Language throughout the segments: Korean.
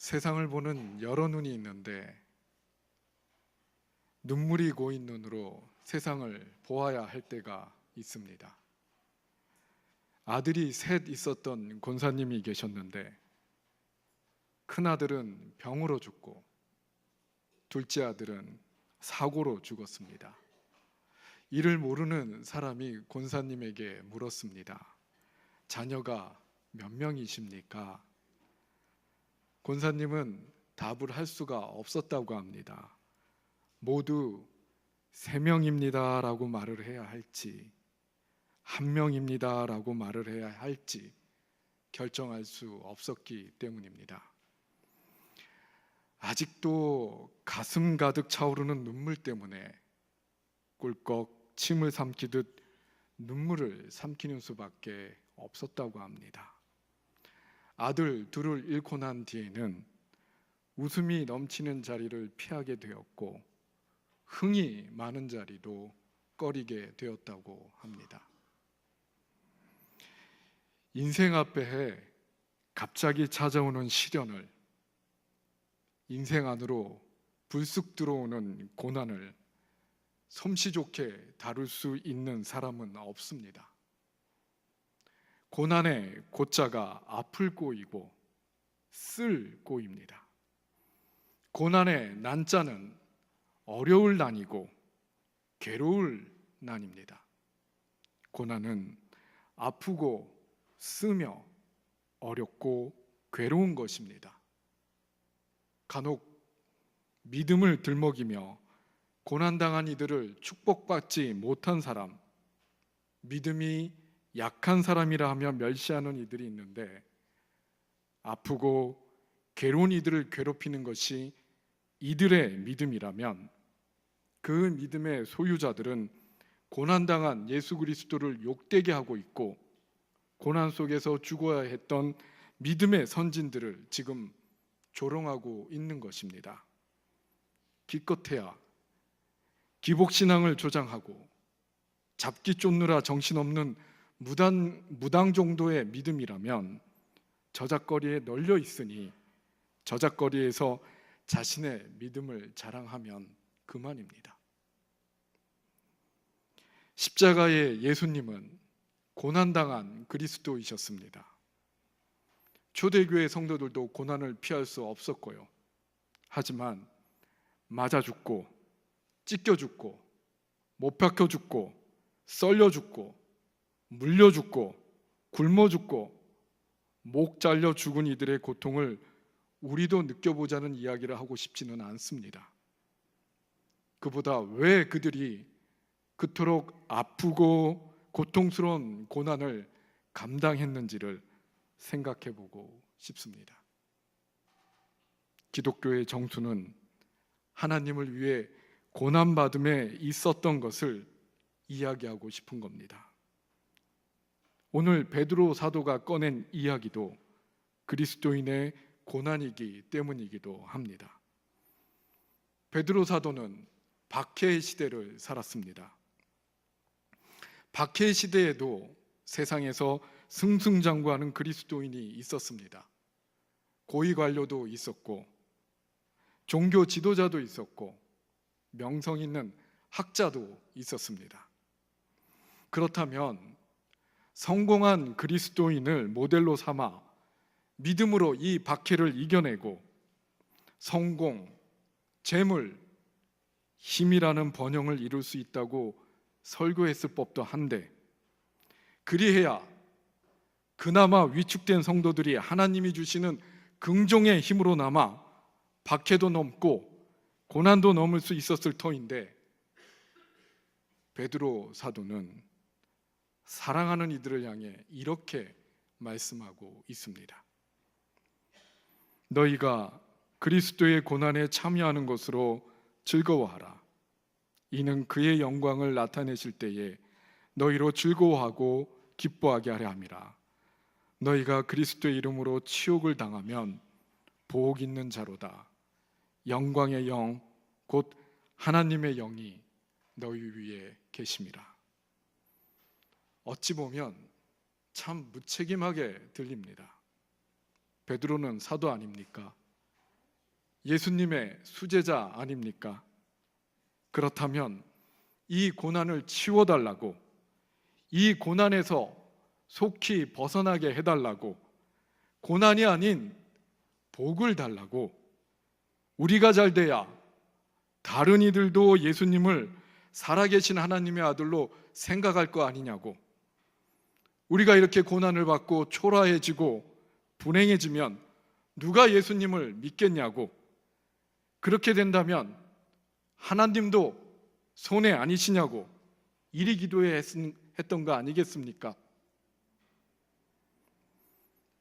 세상을 보는 여러 눈이 있는데 눈물이 고인 눈으로 세상을 보아야 할 때가 있습니다. 아들이 셋 있었던 권사님이 계셨는데 큰아들은 병으로 죽고 둘째 아들은 사고로 죽었습니다. 이를 모르는 사람이 권사님에게 물었습니다. 자녀가 몇 명이십니까? 권사님은 답을 할 수가 없었다고 합니다. 모두 3명입니다 라고 말을 해야 할지 1명입니다 라고 말을 해야 할지 결정할 수 없었기 때문입니다. 아직도 가슴 가득 차오르는 눈물 때문에 꿀꺽 침을 삼키듯 눈물을 삼키는 수밖에 없었다고 합니다. 아들 둘을 잃고 난 뒤에는 웃음이 넘치는 자리를 피하게 되었고 흥이 많은 자리도 꺼리게 되었다고 합니다. 인생 앞에 갑자기 찾아오는 시련을, 인생 안으로 불쑥 들어오는 고난을 솜씨 좋게 다룰 수 있는 사람은 없습니다. 고난의 고자가 아플 고이고 쓸 고입니다. 고난의 난자는 어려울 난이고 괴로울 난입니다. 고난은 아프고 쓰며 어렵고 괴로운 것입니다. 간혹 믿음을 들먹이며 고난당한 이들을 축복받지 못한 사람, 믿음이 약한 사람이라 하며 멸시하는 이들이 있는데 아프고 괴로운 이들을 괴롭히는 것이 이들의 믿음이라면 그 믿음의 소유자들은 고난당한 예수 그리스도를 욕되게 하고 있고 고난 속에서 죽어야 했던 믿음의 선진들을 지금 조롱하고 있는 것입니다. 기껏해야 기복신앙을 조장하고 잡기 쫓느라 정신없는 무당 정도의 믿음이라면 저작거리에 널려 있으니 저작거리에서 자신의 믿음을 자랑하면 그만입니다. 십자가의 예수님은 고난당한 그리스도이셨습니다. 초대교회 성도들도 고난을 피할 수 없었고요. 하지만 맞아 죽고 찢겨 죽고 못 박혀 죽고 썰려 죽고 물려 죽고 굶어 죽고 목 잘려 죽은 이들의 고통을 우리도 느껴보자는 이야기를 하고 싶지는 않습니다. 그보다 왜 그들이 그토록 아프고 고통스러운 고난을 감당했는지를 생각해보고 싶습니다. 기독교의 정수는 하나님을 위해 고난받음에 있었던 것을 이야기하고 싶은 겁니다. 오늘 베드로 사도가 꺼낸 이야기도 그리스도인의 고난이기 때문이기도 합니다. 베드로 사도는 박해의 시대를 살았습니다. 박해의 시대에도 세상에서 승승장구하는 그리스도인이 있었습니다. 고위 관료도 있었고 종교 지도자도 있었고 명성 있는 학자도 있었습니다. 그렇다면 성공한 그리스도인을 모델로 삼아 믿음으로 이 박해를 이겨내고 성공, 재물, 힘이라는 번영을 이룰 수 있다고 설교했을 법도 한데 그리해야 그나마 위축된 성도들이 하나님이 주시는 긍정의 힘으로 남아 박해도 넘고 고난도 넘을 수 있었을 터인데 베드로 사도는 사랑하는 이들을 향해 이렇게 말씀하고 있습니다. 너희가 그리스도의 고난에 참여하는 것으로 즐거워하라. 이는 그의 영광을 나타내실 때에 너희로 즐거워하고 기뻐하게 하려 함이라. 너희가 그리스도의 이름으로 치욕을 당하면 복 있는 자로다. 영광의 영 곧 하나님의 영이 너희 위에 계심이라. 어찌 보면 참 무책임하게 들립니다. 베드로는 사도 아닙니까? 예수님의 수제자 아닙니까? 그렇다면 이 고난을 치워달라고, 이 고난에서 속히 벗어나게 해달라고, 고난이 아닌 복을 달라고, 우리가 잘 돼야 다른 이들도 예수님을 살아계신 하나님의 아들로 생각할 거 아니냐고, 우리가 이렇게 고난을 받고 초라해지고 불행해지면 누가 예수님을 믿겠냐고, 그렇게 된다면 하나님도 손해 아니시냐고 이리 기도했던 거 아니겠습니까?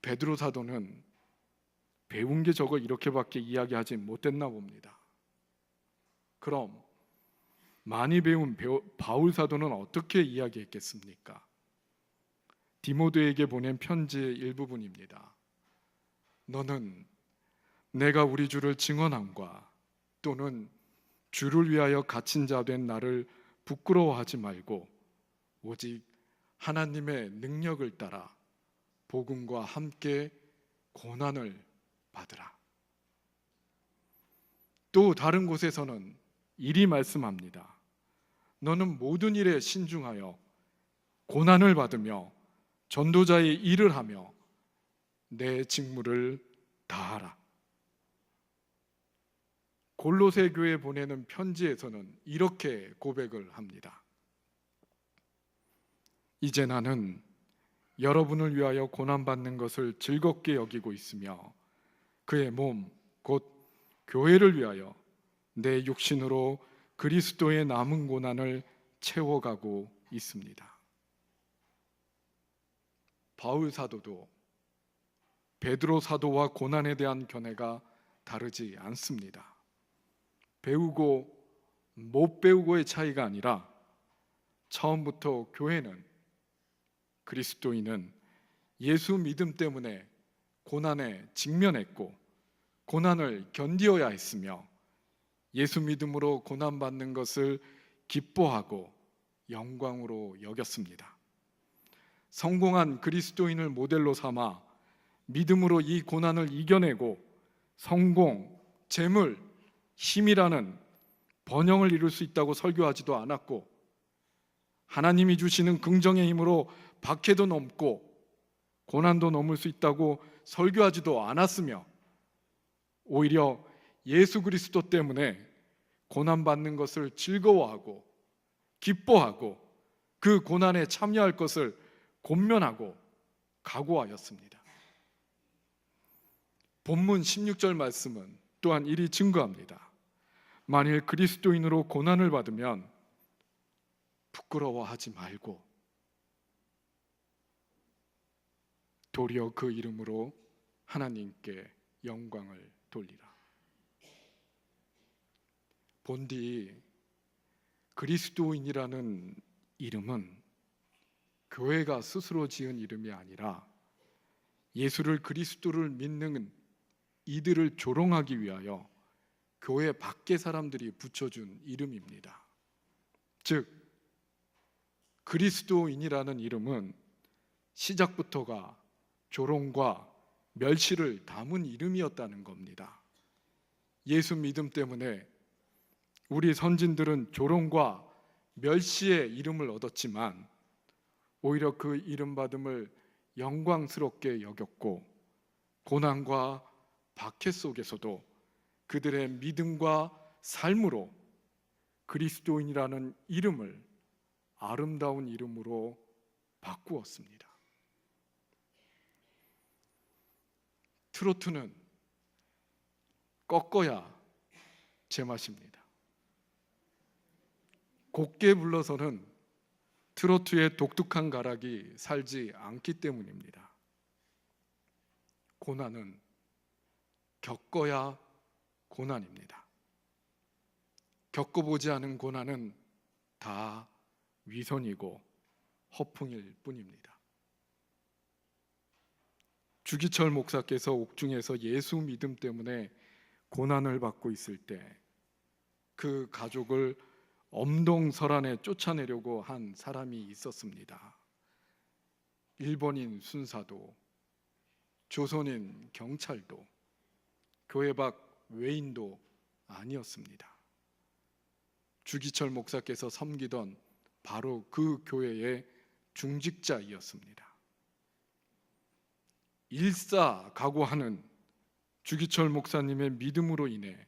베드로 사도는 배운 게 저거 이렇게밖에 이야기하지 못했나 봅니다. 그럼 많이 배운 바울 사도는 어떻게 이야기했겠습니까? 디모데에게 보낸 편지의 일부분입니다. 너는 내가 우리 주를 증언함과 또는 주를 위하여 갇힌 자 된 나를 부끄러워하지 말고 오직 하나님의 능력을 따라 복음과 함께 고난을 받으라. 또 다른 곳에서는 이리 말씀합니다. 너는 모든 일에 신중하여 고난을 받으며 전도자의 일을 하며 내 직무를 다하라. 골로새 교회에 보내는 편지에서는 이렇게 고백을 합니다. 이제 나는 여러분을 위하여 고난받는 것을 즐겁게 여기고 있으며 그의 몸, 곧 교회를 위하여 내 육신으로 그리스도의 남은 고난을 채워가고 있습니다. 바울 사도도 베드로 사도와 고난에 대한 견해가 다르지 않습니다. 배우고 못 배우고의 차이가 아니라 처음부터 교회는, 그리스도인은 예수 믿음 때문에 고난에 직면했고 고난을 견디어야 했으며 예수 믿음으로 고난받는 것을 기뻐하고 영광으로 여겼습니다. 성공한 그리스도인을 모델로 삼아 믿음으로 이 고난을 이겨내고 성공, 재물, 힘이라는 번영을 이룰 수 있다고 설교하지도 않았고 하나님이 주시는 긍정의 힘으로 박해도 넘고 고난도 넘을 수 있다고 설교하지도 않았으며 오히려 예수 그리스도 때문에 고난받는 것을 즐거워하고 기뻐하고 그 고난에 참여할 것을 권면하고 각오하였습니다. 본문 16절 말씀은 또한 이리 증거합니다. 만일 그리스도인으로 고난을 받으면 부끄러워하지 말고 도리어 그 이름으로 하나님께 영광을 돌리라. 본디 그리스도인이라는 이름은 교회가 스스로 지은 이름이 아니라 예수를 그리스도를 믿는 이들을 조롱하기 위하여 교회 밖의 사람들이 붙여준 이름입니다. 즉 그리스도인이라는 이름은 시작부터가 조롱과 멸시를 담은 이름이었다는 겁니다. 예수 믿음 때문에 우리 선진들은 조롱과 멸시의 이름을 얻었지만 오히려 그 이름 받음을 영광스럽게 여겼고 고난과 박해 속에서도 그들의 믿음과 삶으로 그리스도인이라는 이름을 아름다운 이름으로 바꾸었습니다. 트로트는 꺾어야 제맛입니다. 곱게 불러서는 트로트의 독특한 가락이 살지 않기 때문입니다. 고난은 겪어야 고난입니다. 겪어보지 않은 고난은 다 위선이고 허풍일 뿐입니다. 주기철 목사께서 옥중에서 예수 믿음 때문에 고난을 받고 있을 때 그 가족을 엄동설안에 쫓아내려고 한 사람이 있었습니다. 일본인 순사도, 조선인 경찰도, 교회 밖 외인도 아니었습니다. 주기철 목사께서 섬기던 바로 그 교회의 중직자이었습니다. 일사각오하는 주기철 목사님의 믿음으로 인해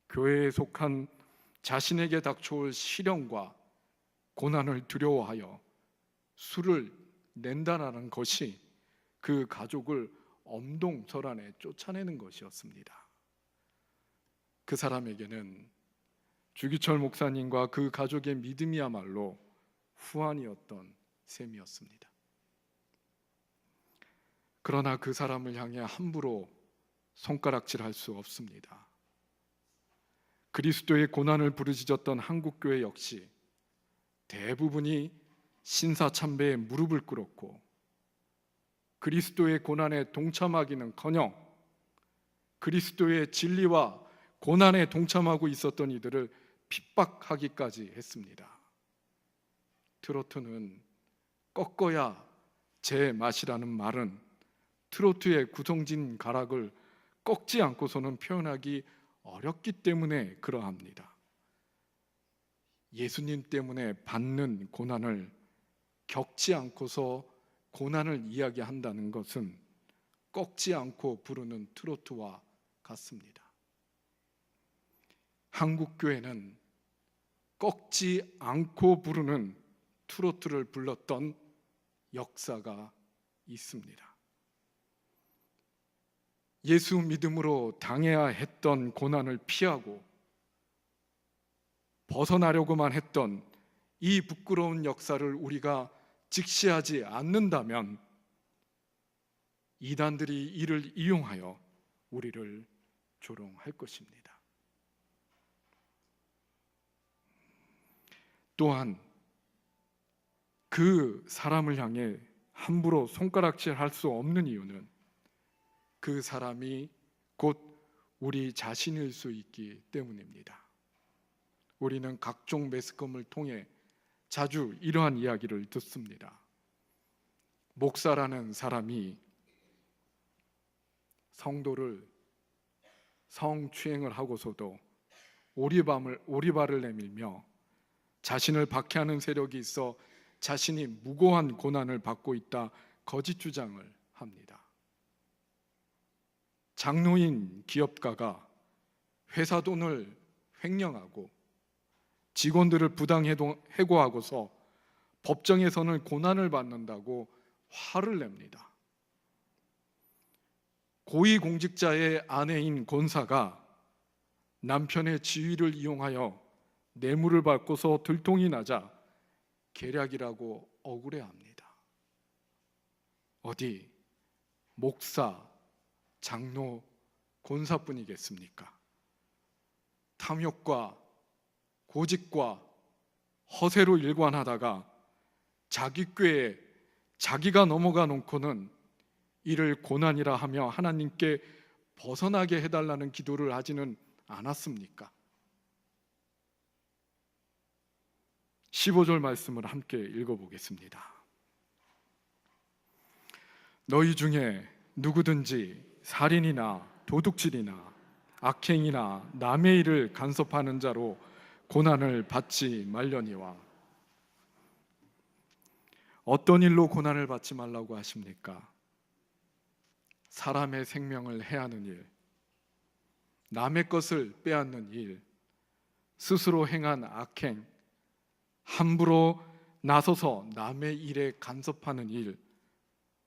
교회에 속한 자신에게 닥쳐올 시련과 고난을 두려워하여 술을 낸다라는 것이 그 가족을 엄동설안에 쫓아내는 것이었습니다. 그 사람에게는 주기철 목사님과 그 가족의 믿음이야말로 후환이었던 셈이었습니다. 그러나 그 사람을 향해 함부로 손가락질할 수 없습니다. 그리스도의 고난을 부르짖었던 한국교회 역시 대부분이 신사참배에 무릎을 꿇었고 그리스도의 고난에 동참하기는커녕 그리스도의 진리와 고난에 동참하고 있었던 이들을 핍박하기까지 했습니다. 트로트는 꺾어야 제 맛이라는 말은 트로트의 구성진 가락을 꺾지 않고서는 표현하기 어렵기 때문에 그러합니다. 예수님 때문에 받는 고난을 겪지 않고서 고난을 이야기한다는 것은 꺾지 않고 부르는 트로트와 같습니다. 한국교회는 꺾지 않고 부르는 트로트를 불렀던 역사가 있습니다. 예수 믿음으로 당해야 했던 고난을 피하고 벗어나려고만 했던 이 부끄러운 역사를 우리가 직시하지 않는다면 이단들이 이를 이용하여 우리를 조롱할 것입니다. 또한 그 사람을 향해 함부로 손가락질할 수 없는 이유는 그 사람이 곧 우리 자신일 수 있기 때문입니다. 우리는 각종 매스컴을 통해 자주 이러한 이야기를 듣습니다. 목사라는 사람이 성도를 성추행을 하고서도 오리발을 내밀며 자신을 박해하는 세력이 있어 자신이 무고한 고난을 받고 있다 거짓 주장을 합니다. 장로인 기업가가 회사 돈을 횡령하고 직원들을 부당 해고하고서 법정에서는 고난을 받는다고 화를 냅니다. 고위공직자의 아내인 권사가 남편의 지위를 이용하여 뇌물을 받고서 들통이 나자 계략이라고 억울해합니다. 어디 목사, 장로, 권사뿐이겠습니까? 탐욕과 고집과 허세로 일관하다가 자기 꾀에 자기가 넘어가 놓고는 이를 고난이라 하며 하나님께 벗어나게 해달라는 기도를 하지는 않았습니까? 15절 말씀을 함께 읽어보겠습니다. 너희 중에 누구든지 살인이나 도둑질이나 악행이나 남의 일을 간섭하는 자로 고난을 받지 말려니와. 어떤 일로 고난을 받지 말라고 하십니까? 사람의 생명을 해하는 일, 남의 것을 빼앗는 일, 스스로 행한 악행, 함부로 나서서 남의 일에 간섭하는 일,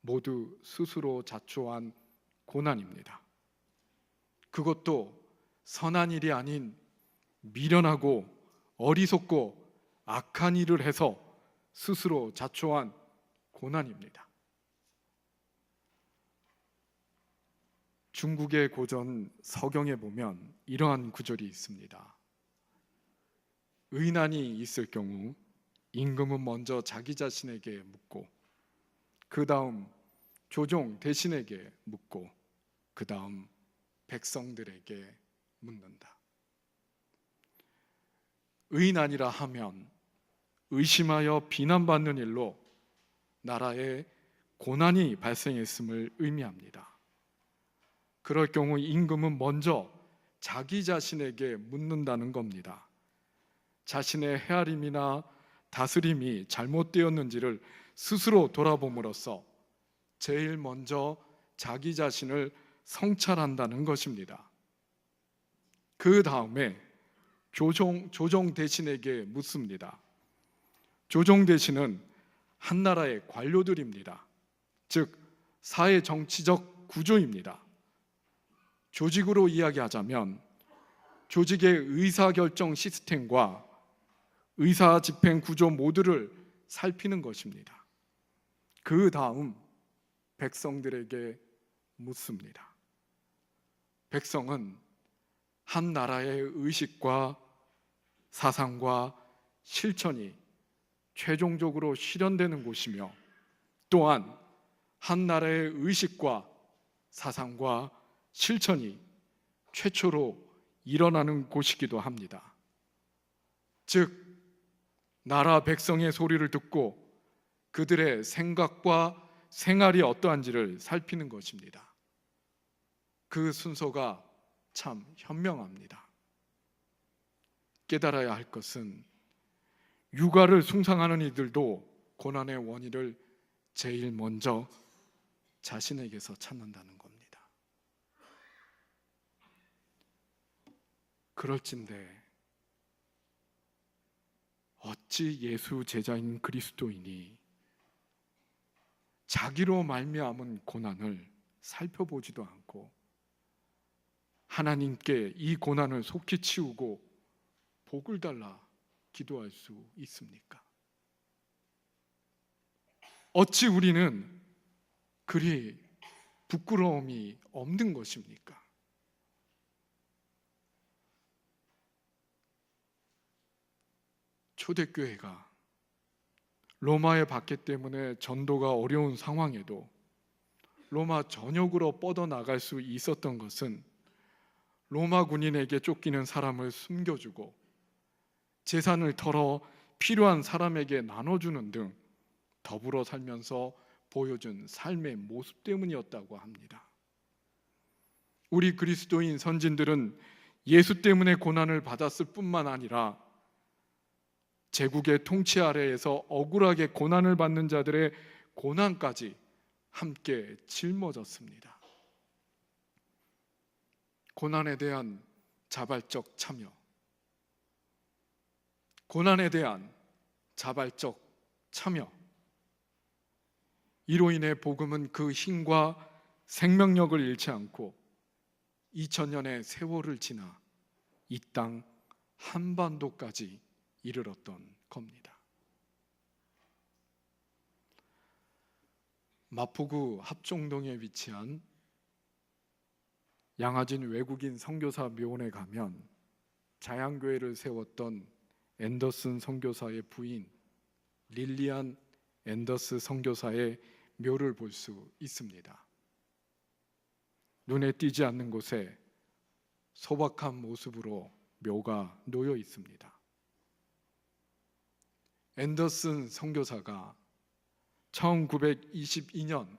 모두 스스로 자초한 고난입니다. 그것도 선한 일이 아닌 미련하고 어리석고 악한 일을 해서 스스로 자초한 고난입니다. 중국의 고전 서경에 보면 이러한 구절이 있습니다. 의난이 있을 경우 임금은 먼저 자기 자신에게 묻고 그 다음 조종 대신에게 묻고 그 다음 백성들에게 묻는다. 의난이라 하면 의심하여 비난받는 일로 나라에 고난이 발생했음을 의미합니다. 그럴 경우 임금은 먼저 자기 자신에게 묻는다는 겁니다. 자신의 헤아림이나 다스림이 잘못되었는지를 스스로 돌아봄으로써 제일 먼저 자기 자신을 성찰한다는 것입니다. 그 다음에 조정 대신에게 묻습니다. 조정 대신은 한 나라의 관료들입니다. 즉 사회 정치적 구조입니다. 조직으로 이야기하자면 조직의 의사결정 시스템과 의사집행 구조 모두를 살피는 것입니다. 그 다음 백성들에게 묻습니다. 백성은 한 나라의 의식과 사상과 실천이 최종적으로 실현되는 곳이며, 또한 한 나라의 의식과 사상과 실천이 최초로 일어나는 곳이기도 합니다. 즉 나라 백성의 소리를 듣고 그들의 생각과 생활이 어떠한지를 살피는 것입니다. 그 순서가 참 현명합니다. 깨달아야 할 것은 육아를 숭상하는 이들도 고난의 원인을 제일 먼저 자신에게서 찾는다는 겁니다. 그럴진데 어찌 예수 제자인 그리스도인이 자기로 말미암은 고난을 살펴보지도 않고 하나님께 이 고난을 속히 치우고 복을 달라 기도할 수 있습니까? 어찌 우리는 그리 부끄러움이 없는 것입니까? 초대교회가 로마의 박해 때문에 전도가 어려운 상황에도 로마 전역으로 뻗어나갈 수 있었던 것은 로마 군인에게 쫓기는 사람을 숨겨주고 재산을 털어 필요한 사람에게 나눠주는 등 더불어 살면서 보여준 삶의 모습 때문이었다고 합니다. 우리 그리스도인 선진들은 예수 때문에 고난을 받았을 뿐만 아니라 제국의 통치 아래에서 억울하게 고난을 받는 자들의 고난까지 함께 짊어졌습니다. 고난에 대한 자발적 참여, 고난에 대한 자발적 참여, 이로 인해 복음은 그 힘과 생명력을 잃지 않고 2000년의 세월을 지나 이 땅 한반도까지 이르렀던 겁니다. 마포구 합정동에 위치한 양화진 외국인 선교사 묘원에 가면 자양교회를 세웠던 앤더슨 선교사의 부인 릴리안 앤더스 선교사의 묘를 볼 수 있습니다. 눈에 띄지 않는 곳에 소박한 모습으로 묘가 놓여 있습니다. 앤더슨 선교사가 1922년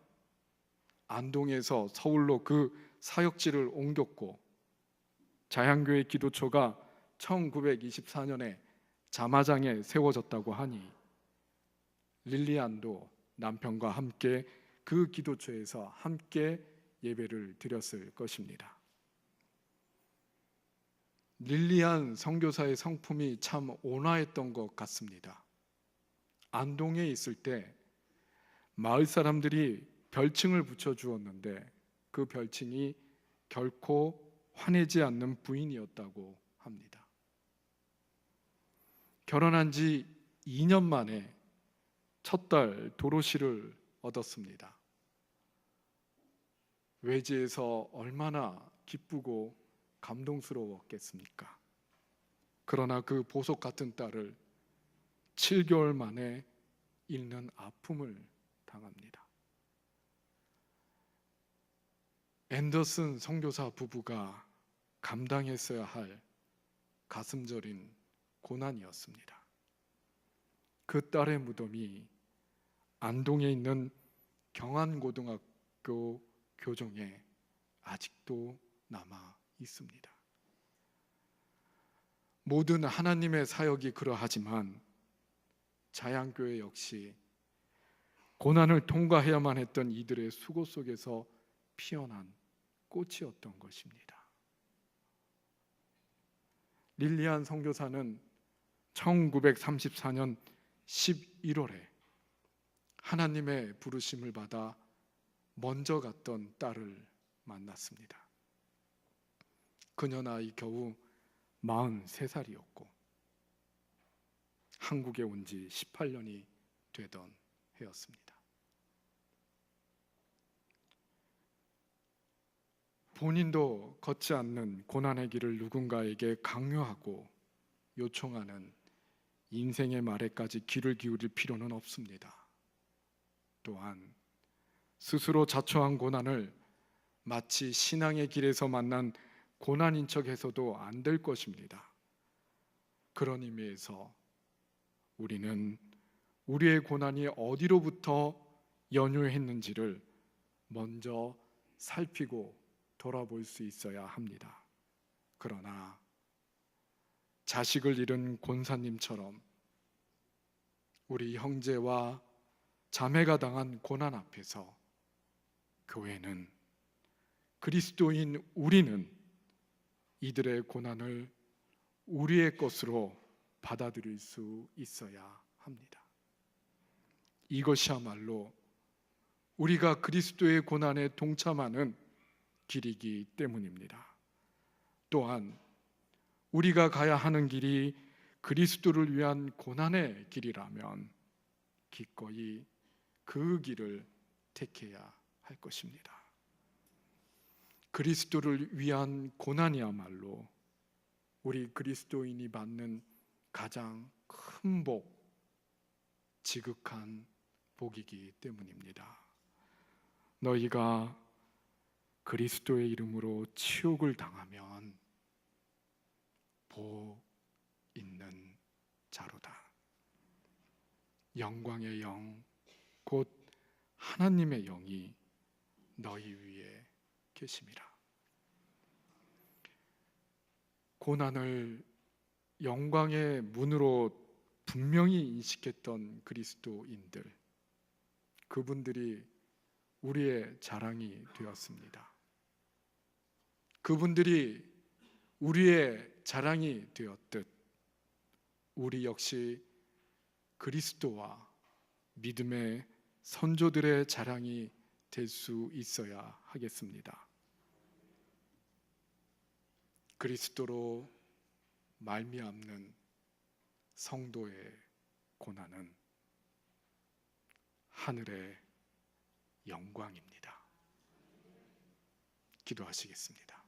안동에서 서울로 그 사역지를 옮겼고 자양교회 기도처가 1924년에 자마장에 세워졌다고 하니 릴리안도 남편과 함께 그 기도처에서 함께 예배를 드렸을 것입니다. 릴리안 선교사의 성품이 참 온화했던 것 같습니다. 안동에 있을 때 마을 사람들이 별칭을 붙여주었는데 그 별칭이 결코 화내지 않는 부인이었다고 합니다. 결혼한 지 2년 만에 첫 딸 도로시를 얻었습니다. 외지에서 얼마나 기쁘고 감동스러웠겠습니까? 그러나 그 보석 같은 딸을 7개월 만에 잃는 아픔을 당합니다. 앤더슨 선교사 부부가 감당했어야 할 가슴 저린 고난이었습니다. 그 딸의 무덤이 안동에 있는 경안고등학교 교정에 아직도 남아 있습니다. 모든 하나님의 사역이 그러하지만 자양교회 역시 고난을 통과해야만 했던 이들의 수고 속에서 피어난 꽃이었던 것입니다. 릴리안 선교사는 1934년 11월에 하나님의 부르심을 받아 먼저 갔던 딸을 만났습니다. 그녀 나이 겨우 43살이었고 한국에 온 지 18년이 되던 해였습니다. 본인도 걷지 않는 고난의 길을 누군가에게 강요하고 요청하는 인생의 말에까지 귀를 기울일 필요는 없습니다. 또한 스스로 자초한 고난을 마치 신앙의 길에서 만난 고난인 척해서도 안 될 것입니다. 그런 의미에서 우리는 우리의 고난이 어디로부터 연유했는지를 먼저 살피고 돌아볼 수 있어야 합니다. 그러나 자식을 잃은 권사님처럼 우리 형제와 자매가 당한 고난 앞에서 교회는, 그리스도인 우리는 이들의 고난을 우리의 것으로 받아들일 수 있어야 합니다. 이것이야말로 우리가 그리스도의 고난에 동참하는 길이기 때문입니다. 또한 우리가 가야 하는 길이 그리스도를 위한 고난의 길이라면 기꺼이 그 길을 택해야 할 것입니다. 그리스도를 위한 고난이야말로 우리 그리스도인이 받는 가장 큰 복, 지극한 복이기 때문입니다. 너희가 그리스도의 이름으로 치욕을 당하면 복 있는 자로다. 영광의 영, 곧 하나님의 영이 너희 위에 계심이라. 고난을 영광의 문으로 분명히 인식했던 그리스도인들, 그분들이 우리의 자랑이 되었습니다. 그분들이 우리의 자랑이 되었듯 우리 역시 그리스도와 믿음의 선조들의 자랑이 될 수 있어야 하겠습니다. 그리스도로 말미암는 성도의 고난은 하늘의 영광입니다. 기도하시겠습니다.